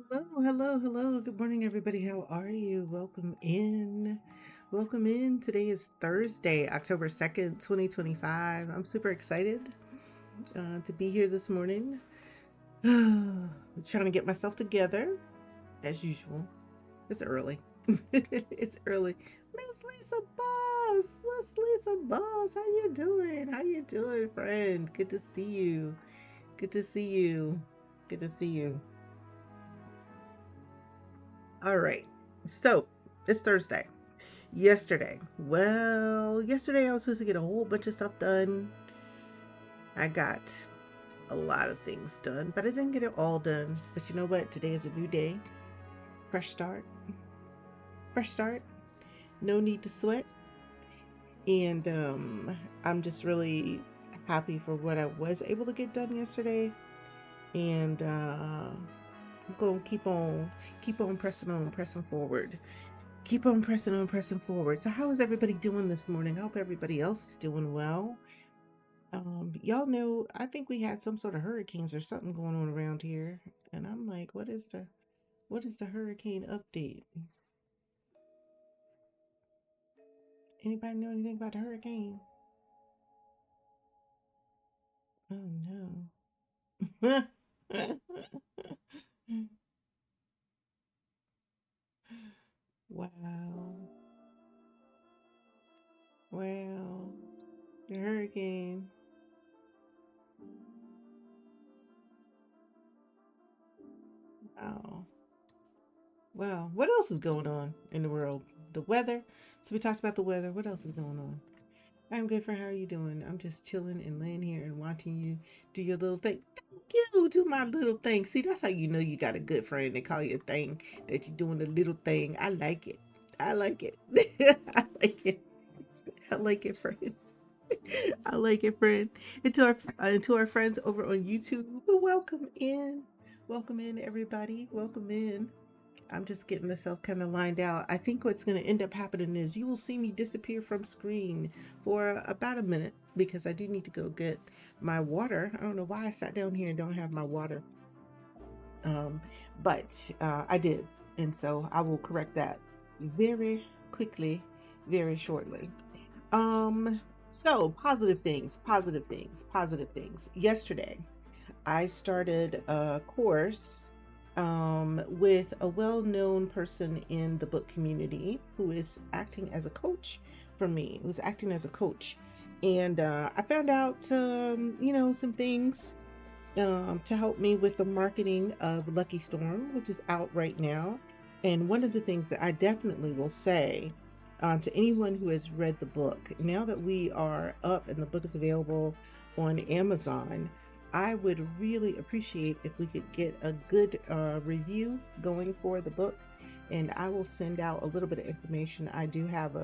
Hello, hello, hello. Good morning, everybody. How are you? Welcome in. Welcome in. Today is Thursday, October 2nd, 2025. I'm super excited to be here this morning. I'm trying to get myself together as usual. It's early. It's early. Miss Lisa Boss. Miss Lisa Boss. How you doing? How you doing, friend? Good to see you. Good to see you. Good to see you. All right. So it's Thursday. Yesterday I was supposed to get a whole bunch of stuff done. I got a lot of things done, but I didn't get it all done. But you know what? Today is a new day. Fresh start. Fresh start. No need to sweat. And I'm just really happy for what I was able to get done yesterday. And I'm going to keep on pressing forward. Keep on pressing forward. So how is everybody doing this morning? I hope everybody else is doing well. Y'all know, I think we had some sort of hurricanes or something going on around here. And I'm like, what is the hurricane update? Anybody know anything about the hurricane? Oh no. Wow. Wow. The hurricane. Wow. Well, what else is going on in the world? The weather. So we talked about the weather. What else is going on? I'm good, for how are you doing? I'm just chilling and laying here and watching you do your little thing. Thank you, do my little thing. See, that's how you know you got a good friend. They call you a thing, that you're doing the little thing. I like it. I like it. I like it. I like it, friend. I like it, friend. And to our friends over on YouTube, welcome in. Welcome in, everybody. Welcome in. I'm just getting myself kind of lined out. I think what's going to end up happening is you will see me disappear from screen for about a minute because I do need to go get my water. I don't know why I sat down here and don't have my water. Um, but I did. And so I will correct that very quickly, very shortly. Um, so positive things, positive things, positive things. Yesterday, I started a course with a well known person in the book community who is acting as a coach for me, who's acting as a coach. And I found out, some things to help me with the marketing of Lucky Storm, which is out right now. And one of the things that I definitely will say to anyone who has read the book, now that we are up and the book is available on Amazon, I would really appreciate if we could get a good review going for the book. And I will send out a little bit of information. I do have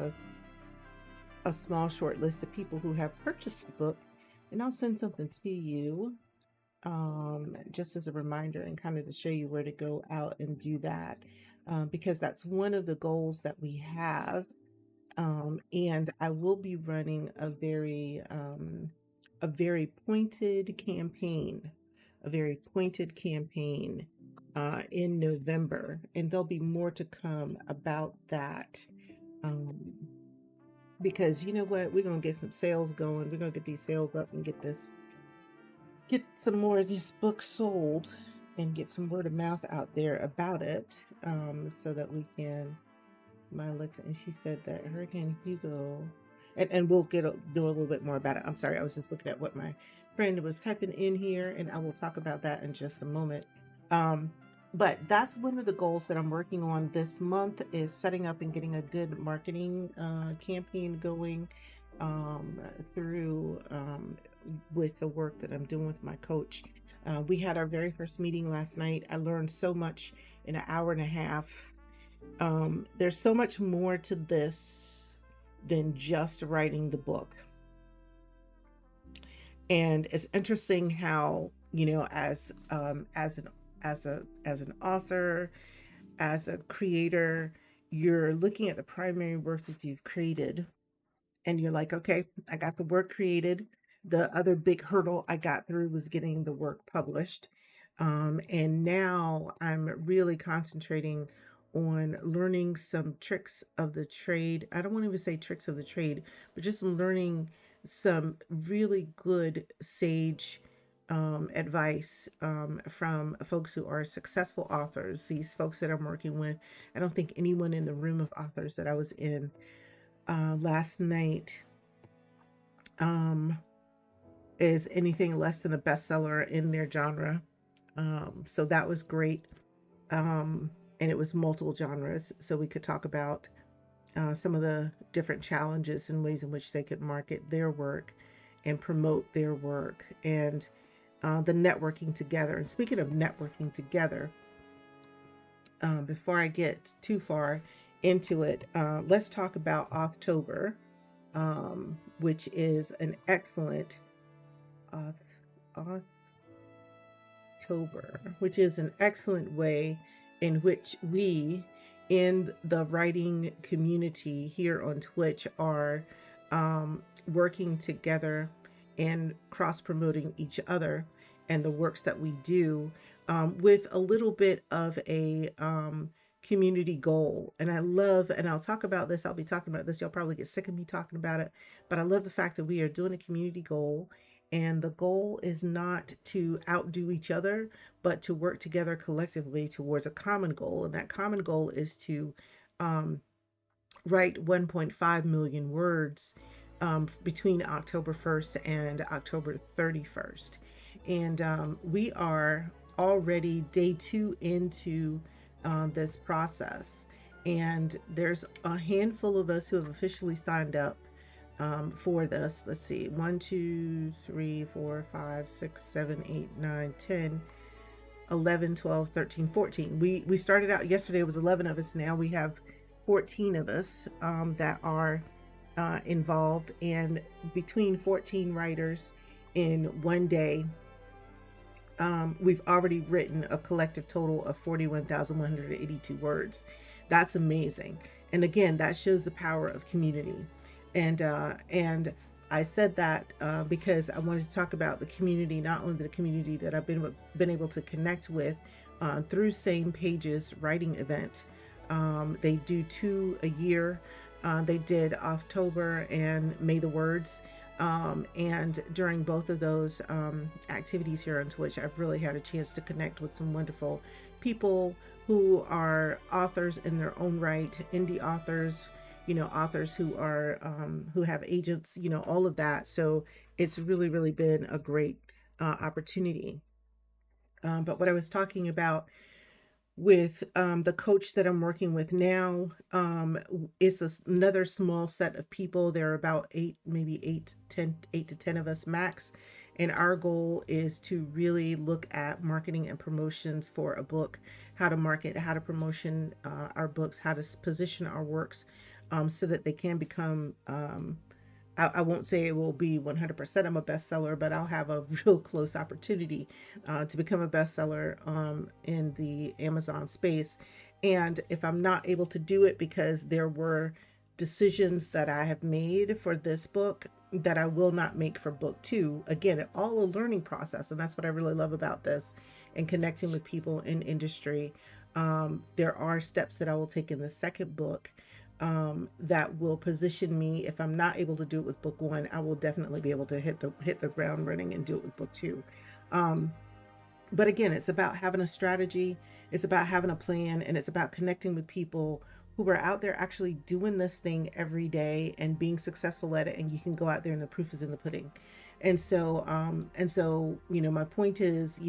a small short list of people who have purchased the book, and I'll send something to you just as a reminder and kind of to show you where to go out and do that, because that's one of the goals that we have. And I will be running a very pointed campaign, a very pointed campaign in November, and there'll be more to come about that. Um, because you know what, we're gonna get some sales going. We're gonna get these sales up and get some more of this book sold and get some word of mouth out there about it, so that we can, my Alexa, and she said that Hurricane Hugo, and we'll do a little bit more about it. I'm sorry, I was just looking at what my friend was typing in here, and I will talk about that in just a moment. Um, but that's one of the goals that I'm working on this month, is setting up and getting a good marketing campaign going um, through with the work that I'm doing with my coach. We had our very first meeting last night. I learned so much in an hour and a half. There's so much more to this than just writing the book. And it's interesting how, as an author, as a creator, you're looking at the primary work that you've created, and you're like, okay, I got the work created. The other big hurdle I got through was getting the work published. And now I'm really concentrating on learning some tricks of the trade. I don't want to even say tricks of the trade, but just learning some really good sage advice from folks who are successful authors. These folks that I'm working with, I don't think anyone in the room of authors that I was in last night um, is anything less than a bestseller in their genre. So that was great. Um, and it was multiple genres. So we could talk about some of the different challenges and ways in which they could market their work and promote their work, and the networking together. And speaking of networking together, before I get too far into it, let's talk about October, which is an excellent Oth- October, which is an excellent way in which we in the writing community here on Twitch are working together and cross promoting each other and the works that we do, with a little bit of a community goal. And I love, and I'll talk about this, I'll be talking about this, you'll probably get sick of me talking about it, but I love the fact that we are doing a community goal, and the goal is not to outdo each other, but to work together collectively towards a common goal. And that common goal is to um, write 1.5 million words between October 1st and October 31st. And we are already day 2 into this process. And there's a handful of us who have officially signed up for this. Let's see, 1, 2, 3, 4, 5, 6, 7, 8, 9, 10, 11, 12, 13, 14. We started out yesterday, it was 11 of us. Now we have 14 of us that are involved, and between 14 writers in one day, we've already written a collective total of 41,182 words. That's amazing. And again, that shows the power of community. And I said that because I wanted to talk about the community, not only the community that I've been able to connect with through Same Pages writing event. They do 2 a year. They did October and May the Words. And during both of those activities here on Twitch, I've really had a chance to connect with some wonderful people who are authors in their own right, indie authors, authors who are who have agents, all of that. So it's really, really been a great opportunity. But what I was talking about with the coach that I'm working with now, it's another small set of people. There are about 8, maybe 8 to 10 of us max. And our goal is to really look at marketing and promotions for a book, how to market, how to promotion our books, how to position our works so that they can become I won't say it will be 100% I'm a bestseller, but I'll have a real close opportunity to become a bestseller in the Amazon space. And if I'm not able to do it because there were decisions that I have made for this book that I will not make for book two, again, all a learning process. And that's what I really love about this and connecting with people in industry. There are steps that I will take in the second book that will position me. If I'm not able to do it with book one, I will definitely be able to hit the ground running and do it with book two. Um, but again, it's about having a strategy, it's about having a plan, and it's about connecting with people who are out there actually doing this thing every day and being successful at it. And you can go out there and the proof is in the pudding. And so, my point is,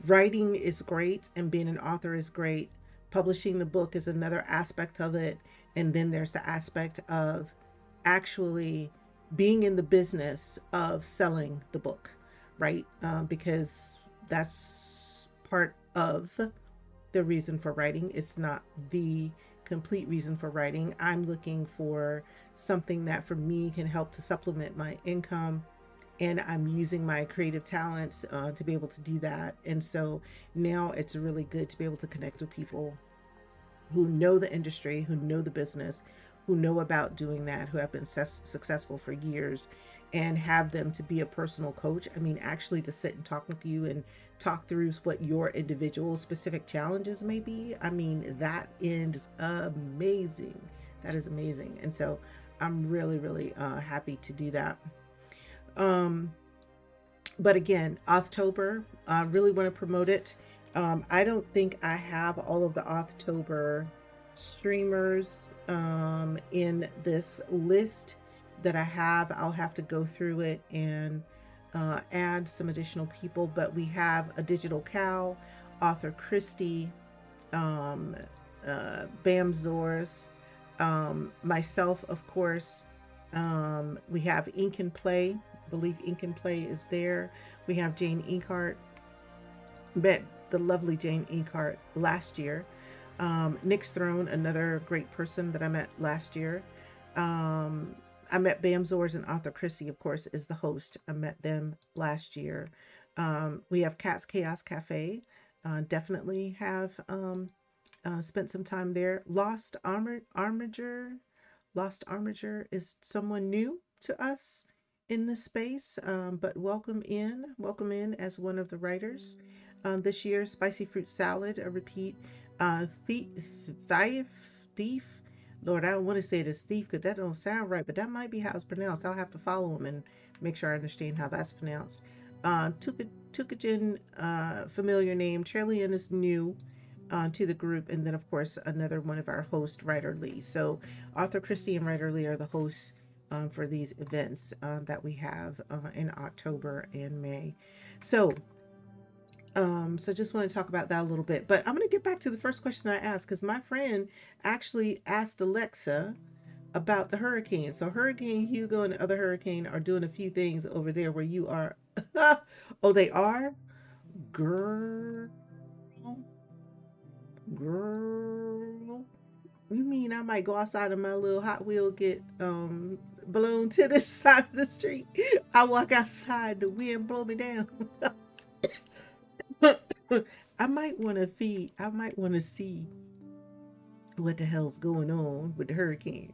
writing is great and being an author is great. Publishing the book is another aspect of it. And then there's the aspect of actually being in the business of selling the book, right? Because that's part of the reason for writing. It's not the complete reason for writing. I'm looking for something that for me can help to supplement my income, and I'm using my creative talents to be able to do that. And so now it's really good to be able to connect with people who know the industry, who know the business, who know about doing that, who have been successful for years, and have them to be a personal coach. I mean, actually to sit and talk with you and talk through what your individual specific challenges may be. I mean, that is amazing. That is amazing. And so I'm really, really happy to do that. Um, but again, October, I really want to promote it. I don't think I have all of the October streamers in this list that I have. I'll have to go through it and add some additional people. But we have a digital cow, author Christy, um, Bam Zors, myself, of course. We have Ink and Play. I believe Ink and Play is there. We have Jane Inkart. Met the lovely Jane Inkart last year. Nick's Throne, another great person that I met last year. Um, I met Bam Zors and Arthur Christie, of course, is the host. I met them last year. We have Cat's Chaos Cafe. Definitely have spent some time there. Armager. Lost Armager is someone new to us in this space, but welcome in as one of the writers. This year, Spicy Fruit Salad, a repeat. Thief, Thief. Lord, I don't want to say it as thief because that don't sound right, but that might be how it's pronounced. I'll have to follow him and make sure I understand how that's pronounced. Tukajin, familiar name. Trillian is new to the group, and then of course another one of our hosts, Writer Lee. So Author Christy and Writer Lee are the hosts for these events that we have in October and May. So so just want to talk about that a little bit, but I'm going to get back to the first question I asked because my friend actually asked Alexa about the hurricane. So Hurricane Hugo and the other hurricane are doing a few things over there where you are. Oh, they are? Girl, girl. You mean I might go outside of my little Hot Wheel, get blown to the side of the street? I walk outside, the wind blow me down. I might want to feed. I might want to see what the hell's going on with the hurricane.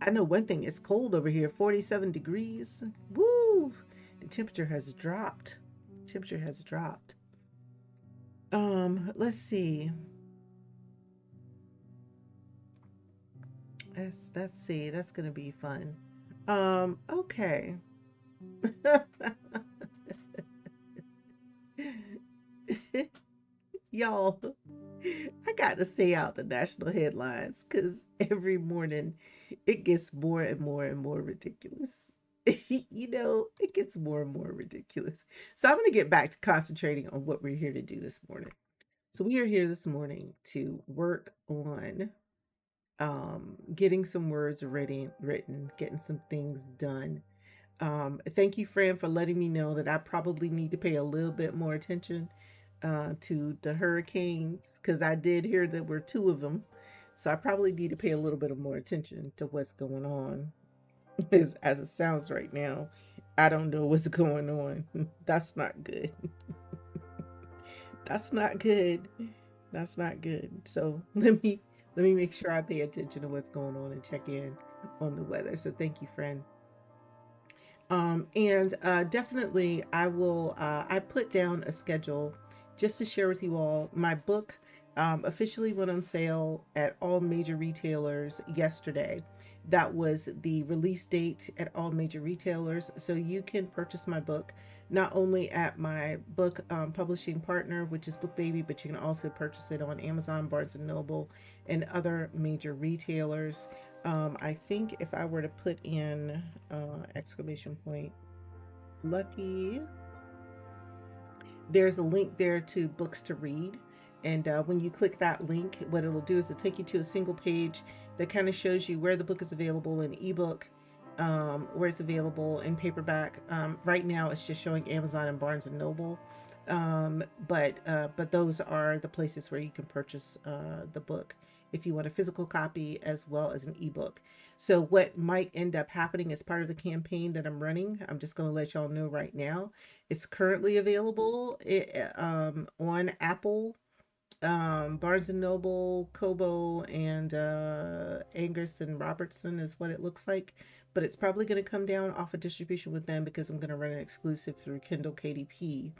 I know one thing. It's cold over here. 47 degrees. Woo! The temperature has dropped. Temperature has dropped. Let's see. Let's see. That's gonna be fun. Okay. Y'all, I got to stay out the national headlines because every morning it gets more and more and more ridiculous. It gets more and more ridiculous. So I'm going to get back to concentrating on what we're here to do this morning. So we are here this morning to work on getting some words written, getting some things done. Thank you, Fran, for letting me know that I probably need to pay a little bit more attention to the hurricanes because I did hear there were two of them. So I probably need to pay a little bit of more attention to what's going on. as it sounds right now. I don't know what's going on. That's not good. That's not good. That's not good. So let me make sure I pay attention to what's going on and check in on the weather. So thank you, friend. And definitely, I will. I put down a schedule just to share with you all. My book officially went on sale at all major retailers yesterday. That was the release date at all major retailers. So you can purchase my book not only at my book publishing partner, which is Book Baby, but you can also purchase it on Amazon, Barnes and Noble, and other major retailers. I think if I were to put in exclamation point lucky, there's a link there to books to read. And when you click that link, what it'll do is it'll take you to a single page that kind of shows you where the book is available in ebook, where it's available in paperback. Right now, it's just showing Amazon and Barnes and Noble, but those are the places where you can purchase the book if you want a physical copy as well as an ebook. So what might end up happening as part of the campaign that I'm running, I'm just going to let y'all know right now, it's currently available on Apple, Barnes and Noble, Kobo, and Angus and Robertson is what it looks like. But it's probably going to come down off of distribution with them because I'm going to run an exclusive through Kindle KDP,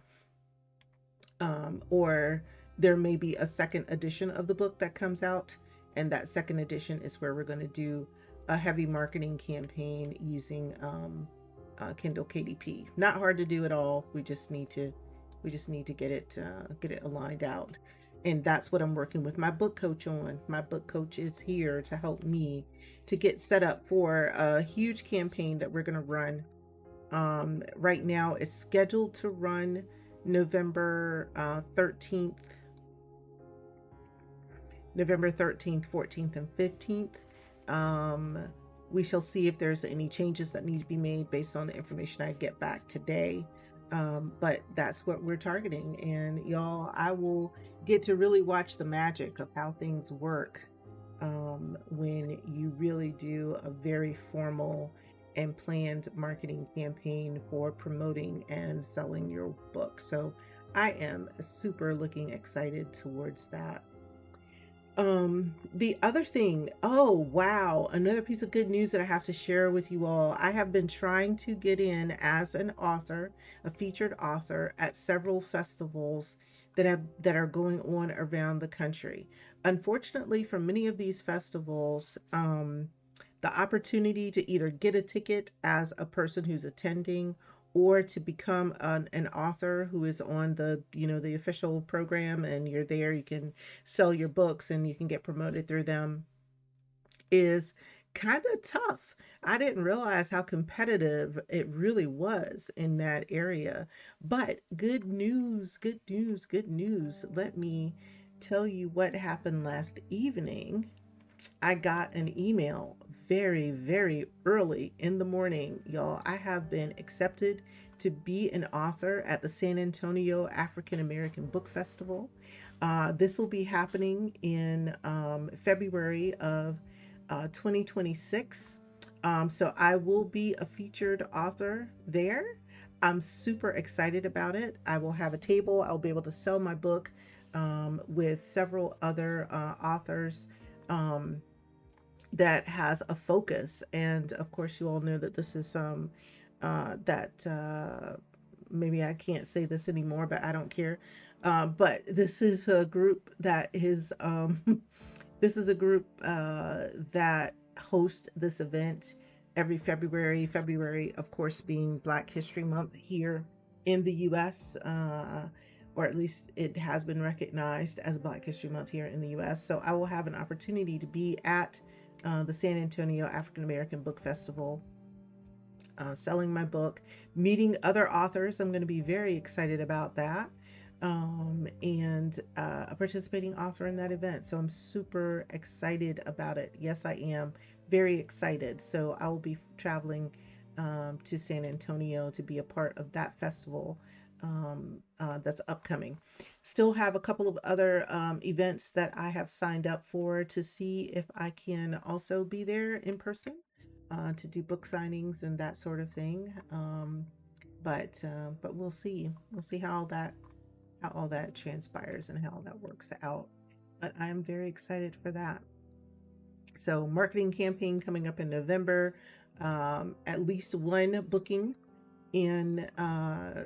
or there may be a second edition of the book that comes out, and that second edition is where we're going to do a heavy marketing campaign using Kindle KDP. Not hard to do at all. We just need to get it aligned out, and that's what I'm working with my book coach on. My book coach is here to help me to get set up for a huge campaign that we're going to run. Right now, it's scheduled to run November 13th, November 13th, 14th, and 15th. Um, we shall see if there's any changes that need to be made based on the information I get back today. But that's what we're targeting. And y'all, I will get to really watch the magic of how things work when you really do a very formal and planned marketing campaign for promoting and selling your book. So I am super looking excited towards that. The other thing, oh wow, another piece of good news that I have to share with you all. I have been trying to get in as an author, a featured author at several festivals that are going on around the country. Unfortunately, for many of these festivals, the opportunity to either get a ticket as a person who's attending or to become an author who is on the official program, and you're there, you can sell your books and you can get promoted through them, is kind of tough. I didn't realize how competitive it really was in that area. But good news, good news, good news. Let me tell you what happened last evening. I got an email very, very early in the morning, y'all. I have been accepted to be an author at the San Antonio African American Book Festival. This will be happening in February of 2026. So I will be a featured author there. I'm super excited about it. I will have a table. I'll be able to sell my book with several other authors. That has a focus. And of course, you all know that this is that maybe I can't say this anymore, but I don't care. But this is a group that is this is a group that hosts this event every February. February, of course, being Black History Month here in the U.S. Or at least it has been recognized as Black History Month here in the U.S. So I will have an opportunity to be at the San Antonio African American Book Festival, selling my book, meeting other authors. I'm going to be very excited about that. And a participating author in that event. So I'm super excited about it. Yes, I am very excited. So I will be traveling to San Antonio to be a part of that festival that's upcoming. Still have a couple of other events that I have signed up for to see if I can also be there in person. to do book signings and that sort of thing. But we'll see. We'll see how all that transpires and how all that works out. But I'm very excited for that. So, marketing campaign coming up in November. At least one booking in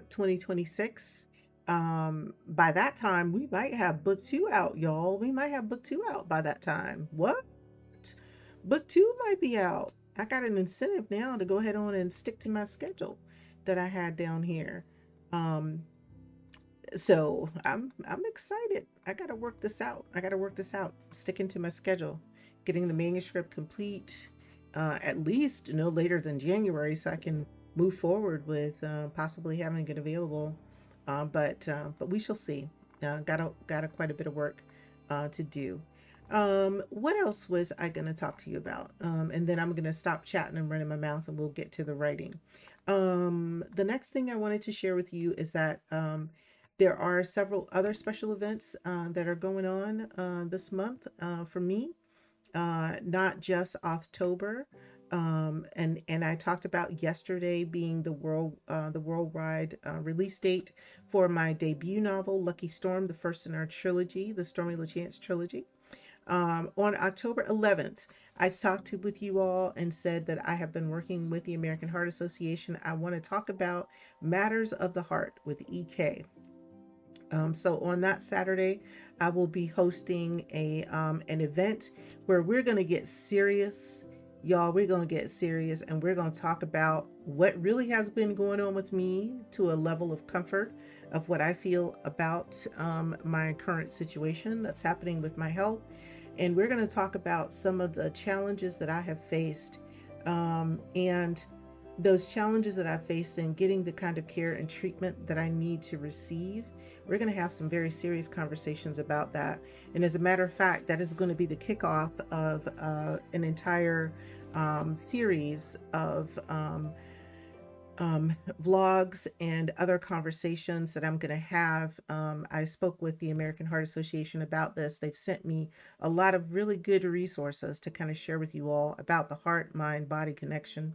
2026. By that time, we might have book two out, y'all. We might have book two out by that time. What? Book two might be out. I got an incentive now to go ahead on and stick to my schedule that I had down here. Um, so I'm excited. I gotta work this out. I gotta work this out. Sticking to my schedule, getting the manuscript complete, at least no later than January, so I can move forward with possibly having it available. But we shall see. Got a quite a bit of work to do. What else was I gonna talk to you about? And then I'm gonna stop chatting and running my mouth, and we'll get to the writing. The next thing I wanted to share with you is that there are several other special events that are going on this month for me, not just October. And I talked about yesterday being the worldwide release date for my debut novel, Lucky Storm, the first in our trilogy, the Stormy LaChance trilogy. On October 11th, I talked with you all and said that I have been working with the American Heart Association. I want to talk about matters of the heart with EK. So on that Saturday, I will be hosting an event where we're gonna get serious, y'all. We're gonna get serious, and we're gonna talk about what really has been going on with me to a level of comfort of what I feel about my current situation that's happening with my health, and we're gonna talk about some of the challenges that I have faced, and those challenges that I faced in getting the kind of care and treatment that I need to receive. We're going to have some very serious conversations about that. And as a matter of fact, that is going to be the kickoff of an entire series of vlogs and other conversations that I'm going to have. I spoke with the American Heart Association about this. They've sent me a lot of really good resources to kind of share with you all about the heart mind body connection.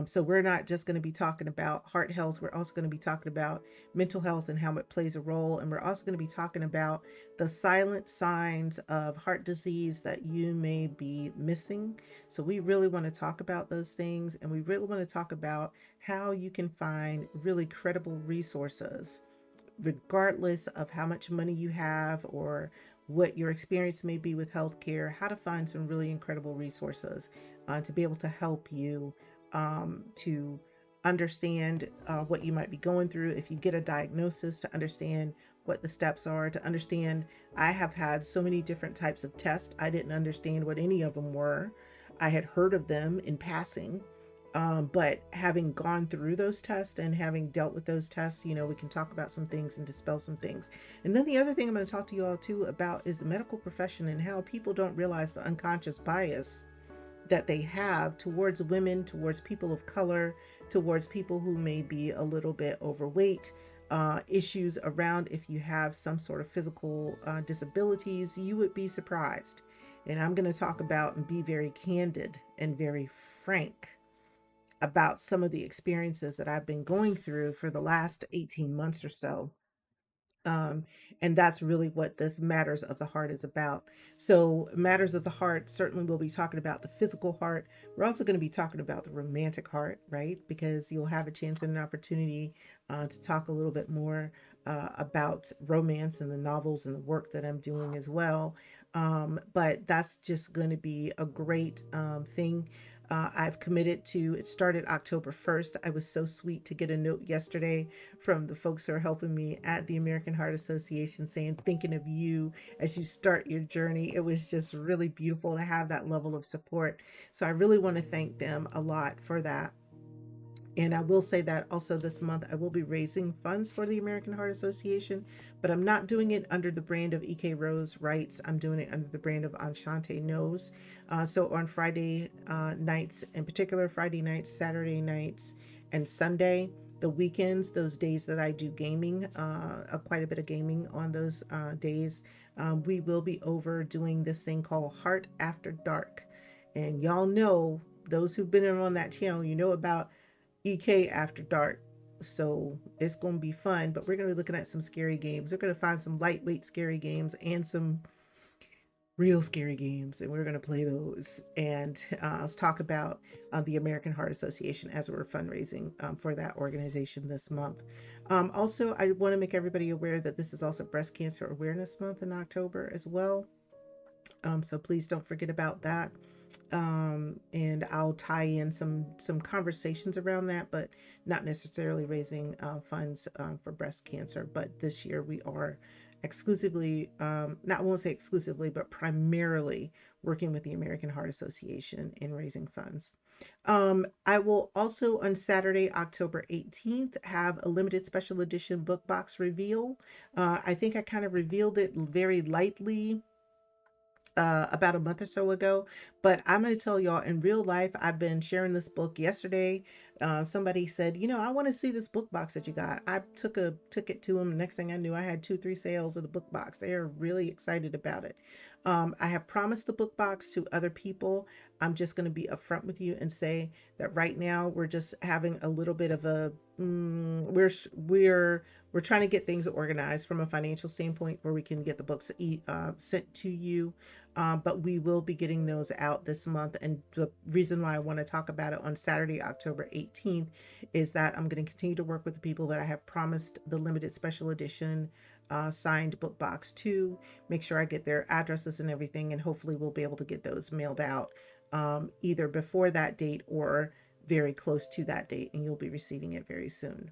So we're not just going to be talking about heart health. We're also going to be talking about mental health and how it plays a role. And we're also going to be talking about the silent signs of heart disease that you may be missing. So we really want to talk about those things. And we really want to talk about how you can find really credible resources regardless of how much money you have or what your experience may be with healthcare, how to find some really incredible resources to be able to help you to understand what you might be going through. If you get a diagnosis, to understand what the steps are, to understand. I have had so many different types of tests. I didn't understand what any of them were. I had heard of them in passing. But having gone through those tests and having dealt with those tests, we can talk about some things and dispel some things. And then the other thing I'm going to talk to you all too about is the medical profession and how people don't realize the unconscious bias that they have towards women, towards people of color, towards people who may be a little bit overweight, issues around if you have some sort of physical disabilities. You would be surprised. And I'm going to talk about and be very candid and very frank about some of the experiences that I've been going through for the last 18 months or so. Um, and that's really what this Matters of the Heart is about. So, Matters of the Heart, certainly we'll be talking about the physical heart. We're also going to be talking about the romantic heart, right? Because you'll have a chance and an opportunity to talk a little bit more about romance and the novels and the work that I'm doing as well. But that's just going to be a great thing. I've committed to it. Started October 1st. I was so sweet to get a note yesterday from the folks who are helping me at the American Heart Association saying, thinking of you as you start your journey. It was just really beautiful to have that level of support. So I really want to thank them a lot for that. And I will say that also this month I will be raising funds for the American Heart Association, but I'm not doing it under the brand of EK Rose Writes. I'm doing it under the brand of Enchante Knows. So on Friday nights, in particular Friday nights, Saturday nights, and Sunday, the weekends, those days that I do gaming, quite a bit of gaming on those days, we will be over doing this thing called Heart After Dark. And y'all know, those who've been on that channel, you know about EK After Dark. So it's going to be fun, but we're going to be looking at some scary games. We're going to find some lightweight scary games and some real scary games, and we're going to play those. And let's talk about the American Heart Association, as we're fundraising for that organization this month. Also, I want to make everybody aware that this is also Breast Cancer Awareness Month in October as well. So please don't forget about that. And I'll tie in some conversations around that, but not necessarily raising funds for breast cancer. But this year we are exclusively, not I won't say exclusively, but primarily working with the American Heart Association in raising funds. I will also on Saturday, October 18th, have a limited special edition book box reveal. I think I kind of revealed it very lightly about a month or so ago. But I'm going to tell y'all, in real life, I've been sharing this book. Yesterday, somebody said, I want to see this book box that you got. I took it to them. Next thing I knew, I had 2-3 sales of the book box. They are really excited about it. I have promised the book box to other people. I'm just going to be upfront with you and say that right now we're just having a little bit of a we're trying to get things organized from a financial standpoint where we can get the books sent to you. But we will be getting those out this month. And the reason why I want to talk about it on Saturday, October 18th, is that I'm going to continue to work with the people that I have promised the limited special edition signed book box to, make sure I get their addresses and everything, and hopefully we'll be able to get those mailed out either before that date or very close to that date, and you'll be receiving it very soon.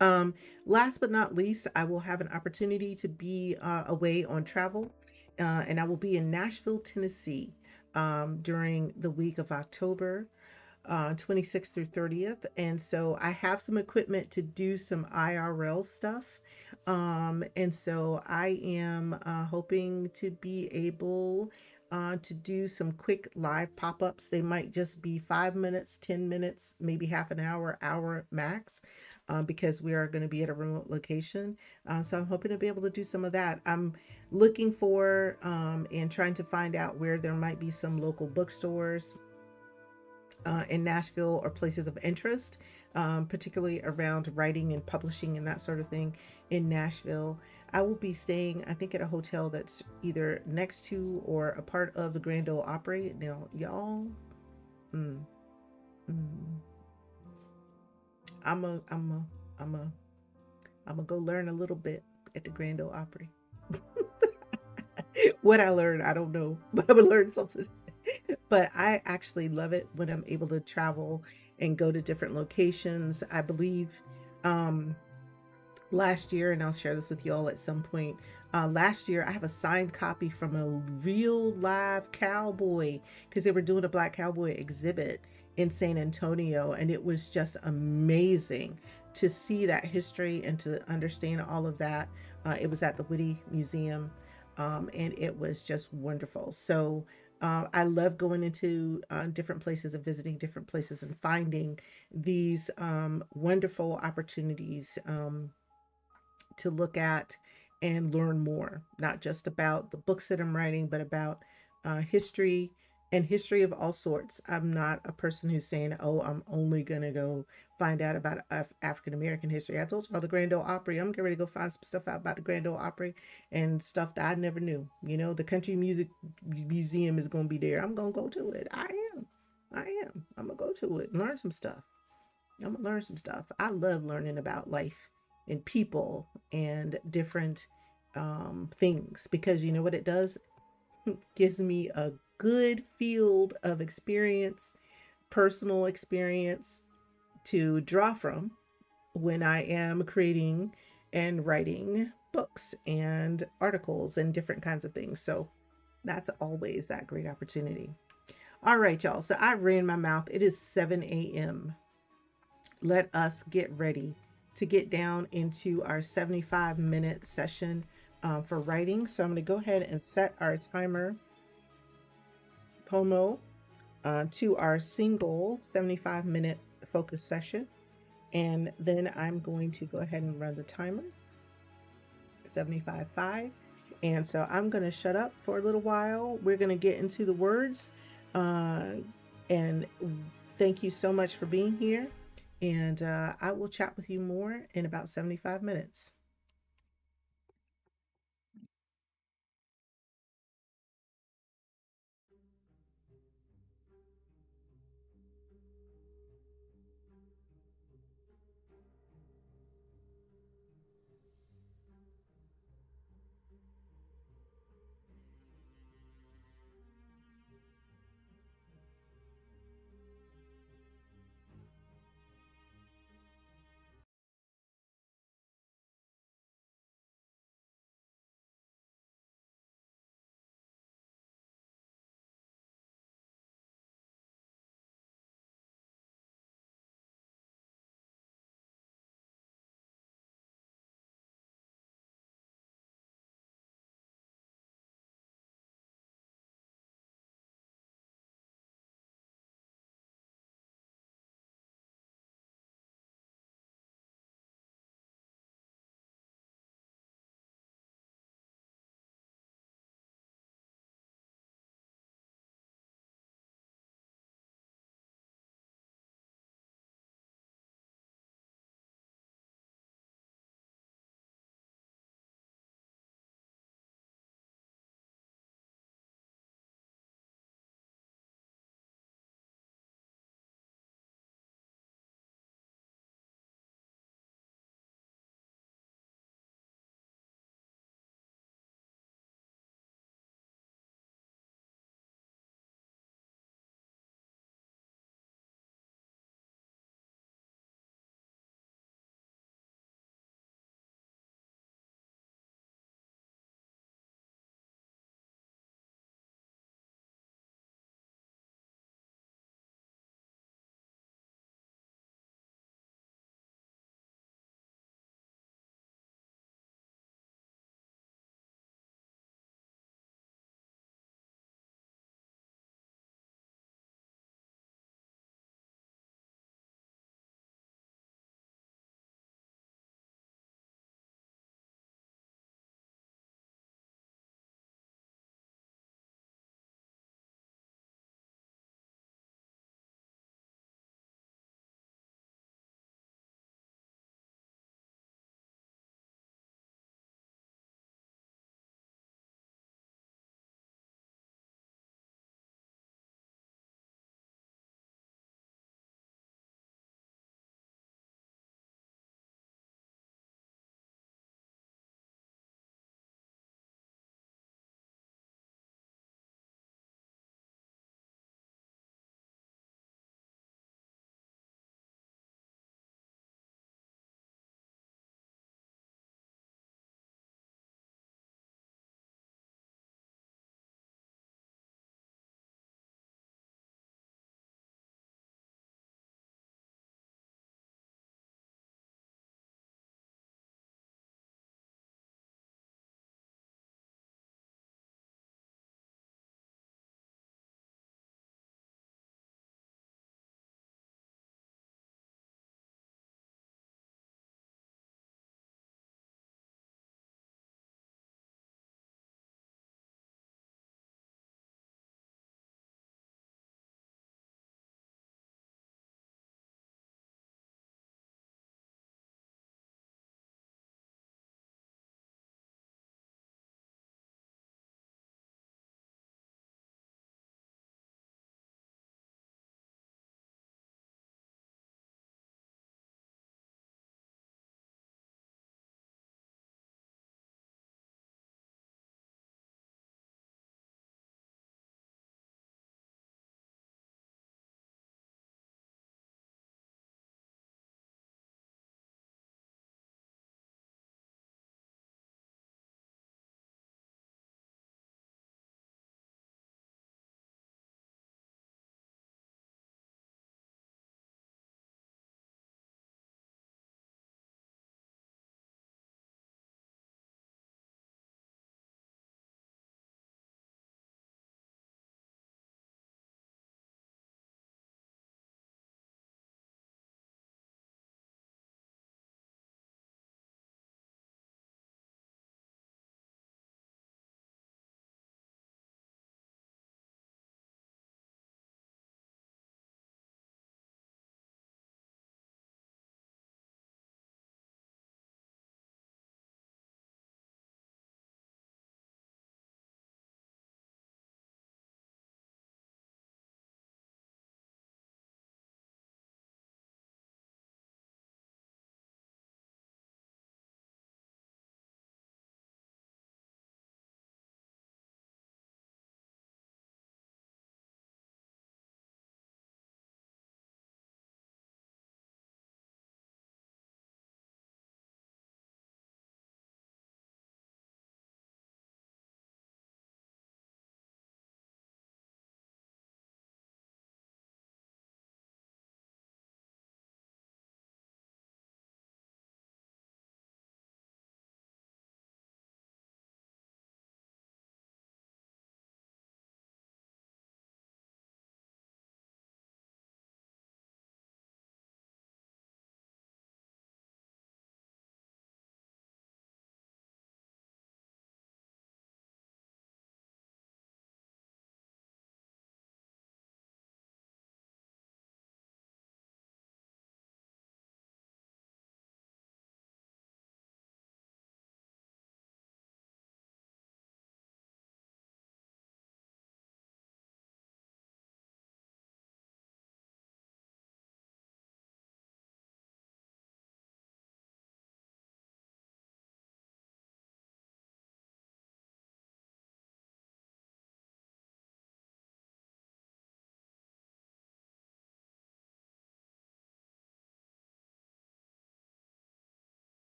Um, Last but not least, I will have an opportunity to be away on travel, and I will be in Nashville, Tennessee during the week of October 26th through 30th. And so I have some equipment to do some IRL stuff. And so I am hoping to be able to do some quick live pop-ups. They might just be 5 minutes, 10 minutes, maybe half an hour max, because we are going to be at a remote location. So I'm hoping to be able to do some of that. I'm looking for and trying to find out where there might be some local bookstores in Nashville or places of interest, particularly around writing and publishing and that sort of thing in Nashville. I will be staying, I think, at a hotel that's either next to or a part of the Grand Ole Opry. Now, y'all, mm, mm, I'm a, I'm a, I'm a, I'm gonna go learn a little bit at the Grand Ole Opry. What I learned, I don't know, but I'm gonna learn something. But I actually love it when I'm able to travel and go to different locations. I believe um, last year, and I'll share this with y'all at some point. Last year, I have a signed copy from a real live cowboy because they were doing a Black Cowboy exhibit in San Antonio, and it was just amazing to see that history and to understand all of that. It was at the Whitty Museum, and it was just wonderful. So I love going into different places and visiting different places and finding these wonderful opportunities to look at and learn more, not just about the books that I'm writing, but about history and history of all sorts. I'm not a person who's saying, oh, I'm only going to go find out about African American history. I told you about the Grand Ole Opry. I'm getting ready to go find some stuff out about the Grand Ole Opry and stuff that I never knew. The Country Music Museum is going to be there. I'm going to go to it. I am. I'm going to go to it and learn some stuff. I'm gonna learn some stuff. I love learning about life and people and different things, because you know what it does? Gives me a good field of experience, personal experience to draw from when I am creating and writing books and articles and different kinds of things. So that's always that great opportunity. All right, y'all. So I ran my mouth. It is 7 a.m. Let us get ready to get down into our 75-minute session for writing. So I'm going to go ahead and set our timer Pomo to our single 75-minute focus session. And then I'm going to go ahead and run the timer, 75.5. And so I'm going to shut up for a little while. We're going to get into the words. Uh, and thank you so much for being here. And I will chat with you more in about 75 minutes.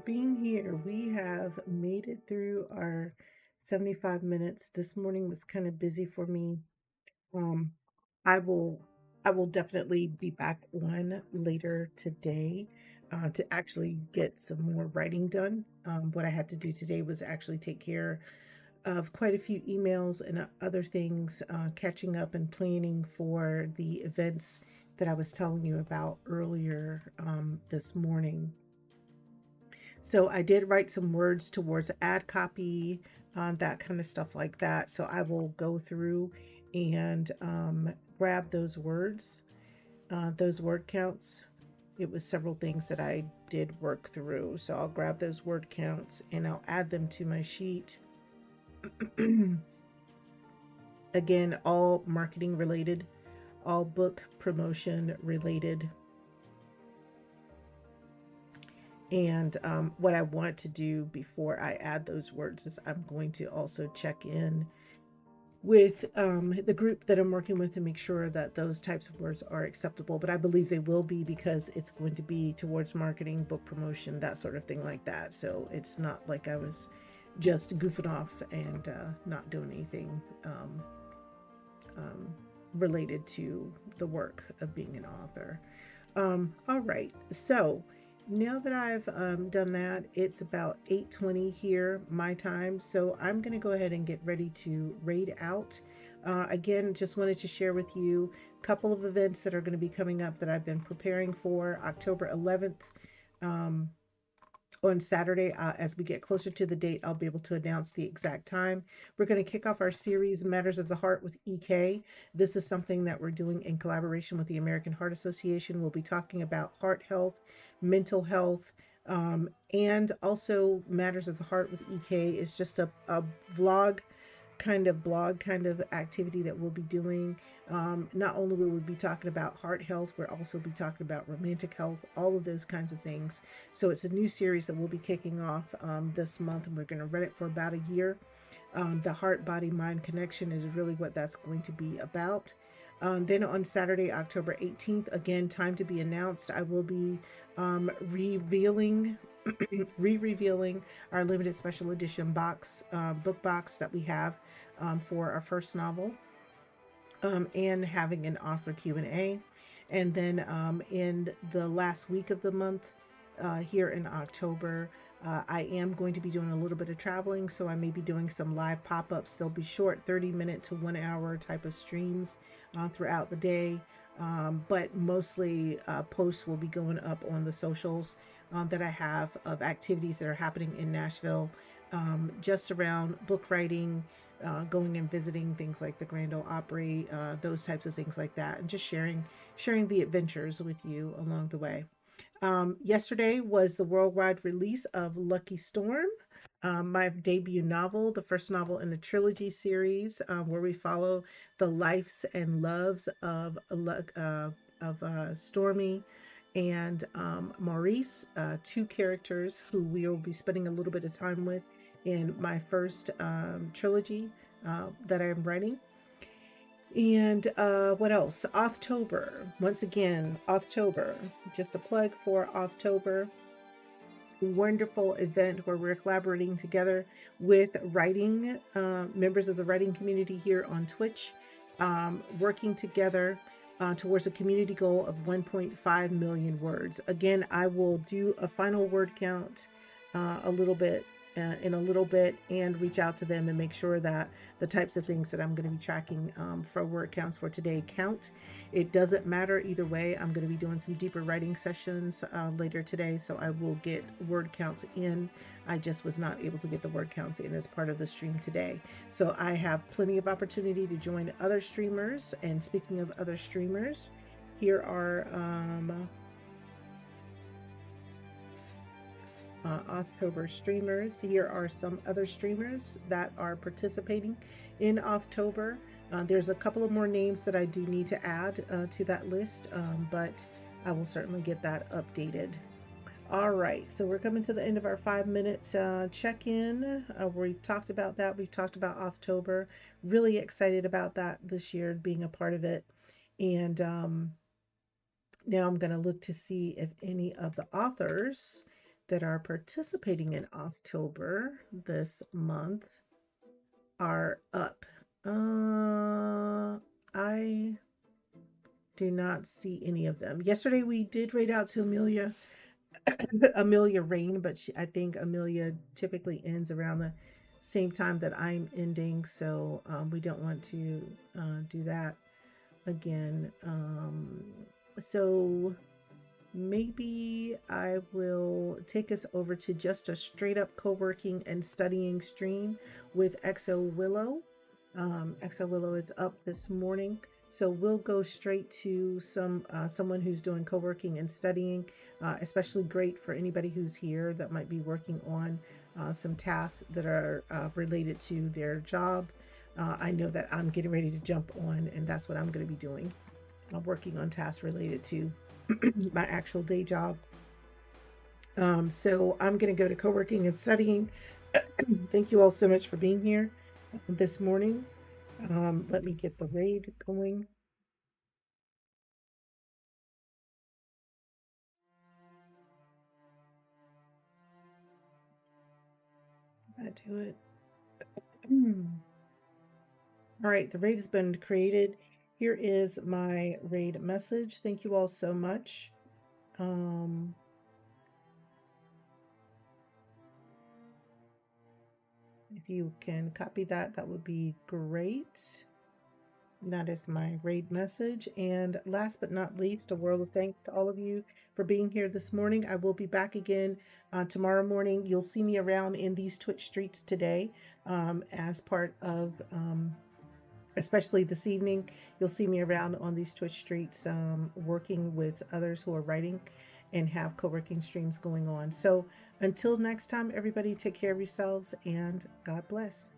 being here. We have made it through our 75 minutes. This morning was kind of busy for me. Um, I will I will definitely be back on later today to actually get some more writing done. What I had to do today was actually take care of quite a few emails and other things, catching up and planning for the events that I was telling you about earlier this morning. So I did write some words towards ad copy, that kind of stuff like that. So I will go through and grab those word counts. It was several things that I did work through. So I'll grab those word counts and I'll add them to my sheet. Again, all marketing related, all book promotion related. And what I want to do before I add those words is I'm going to also check in with the group that I'm working with to make sure that those types of words are acceptable. But I believe they will be because it's going to be towards marketing, book promotion, that sort of thing like that. So it's not like I was just goofing off and not doing anything um, related to the work of being an author. All right, so now that I've done that, it's about 8:20 here, my time. So I'm going to go ahead and get ready to raid out. Again, just wanted to share with you a couple of events that are going to be coming up that I've been preparing for. October 11th, on Saturday. As we get closer to the date, I'll be able to announce the exact time. We're going to kick off our series, Matters of the Heart with EK. This is something that we're doing in collaboration with the American Heart Association. We'll be talking about heart health, mental health, and also Matters of the Heart with EK is just a vlog blog kind of activity that we'll be doing. Not only will we be talking about heart health, we'll also be talking about romantic health, all of those kinds of things. So it's a new series that we'll be kicking off this month, and we're going to run it for about a year. The heart, body, mind connection is really what that's going to be about. Then on Saturday, October 18th, again, time to be announced, I will be revealing re-revealing our limited special edition book box that we have for our first novel, and having an author Q&A. And then in the last week of the month, here in October, I am going to be doing a little bit of traveling, so I may be doing some live pop-ups. They'll be short 30-minute to 1 hour type of streams throughout the day, but mostly posts will be going up on the socials that I have of activities that are happening in Nashville, just around book writing, going and visiting things like the Grand Ole Opry, those types of things like that, and just sharing the adventures with you along the way. Yesterday was the worldwide release of Lucky Storm, my debut novel, the first novel in the trilogy series, where we follow the lives and loves of Stormy and Maurice, two characters who we will be spending a little bit of time with in my first trilogy that I'm writing. And what else? October. Once again, October. Just a plug for October. Wonderful event where we're collaborating together with writing members of the writing community here on Twitch, working together towards a community goal of 1.5 million words. Again, I will do a final word count a little bit in a little bit and reach out to them and make sure that the types of things that I'm going to be tracking for word counts for today count. It doesn't matter either way. I'm going to be doing some deeper writing sessions later today, so I will get word counts in. I just was not able to get the word counts in as part of the stream today. So I have plenty of opportunity to join other streamers. And speaking of other streamers, here are October streamers. Here are some other streamers that are participating in October. There's a couple of more names that I do need to add to that list, but I will certainly get that updated. All right, so we're coming to the end of our 5 minutes check-in. We've talked about that. We've talked about October. Really excited about that this year, being a part of it. And now I'm going to look to see if any of the authors that are participating in October this month are up. I do not see any of them. Yesterday we did raid out to Amelia, Amelia Rain, but I think Amelia typically ends around the same time that I'm ending, so we don't want to do that again. So maybe I will take us over to just a straight up co-working and studying stream with Exo Willow. Exo Willow is up this morning, so we'll go straight to someone who's doing co-working and studying. Especially great for anybody who's here that might be working on some tasks that are related to their job. I know that I'm getting ready to jump on, and that's what I'm going to be doing. I'm working on tasks related to my actual day job. So I'm going to go to co-working and studying. Thank you all so much for being here this morning. Let me get the raid going. I do it. All right, the raid has been created. Here is my raid message. Thank you all so much. If you can copy that, that would be great. That is my raid message. And last but not least, a world of thanks to all of you for being here this morning. I will be back again tomorrow morning. You'll see me around in these Twitch streets today as part of, especially this evening, you'll see me around on these Twitch streets working with others who are writing and have co-working streams going on. So until next time, everybody take care of yourselves and God bless.